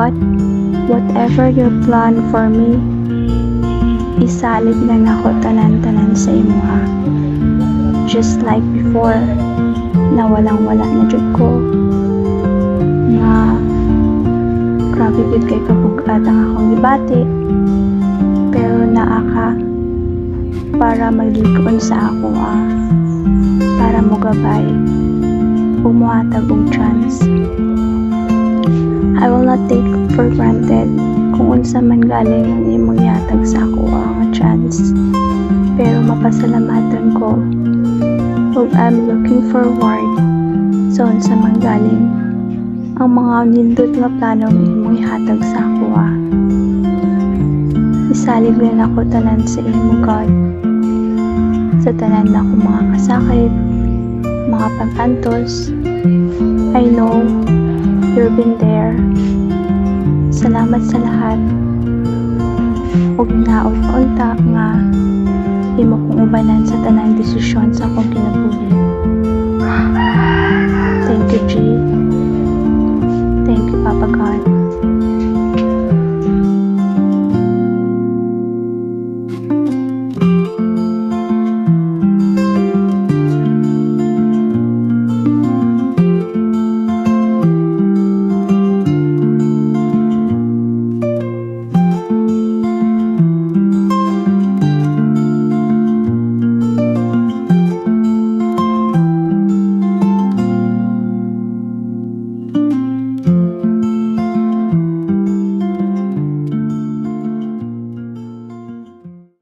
God, whatever your plan for me, isalig na nako tanan-tanan sa imo ha. Just like before, na walang-wala na jud ko, nga grabe gud kay kabugat ang akong gibati, pero naa ka para maglikon sa ako para mo gabay ug mohatag og chance. I will not take for granted kung unsa man galing ang imong ihatag sa ako nga chance, pero mapasalamatan ko ug I'm looking forward sa unsa man galing ang mga nindot nga planong imong ihatag sa ako Isalig na ako tanan sa imo God, sa tanan na akong mga kasakit, mga pag-antos. I know you've been there. Salamat sa lahat ug naog unta nga imo kong ubanan sa tanang desisyon sa akong kinabuhi.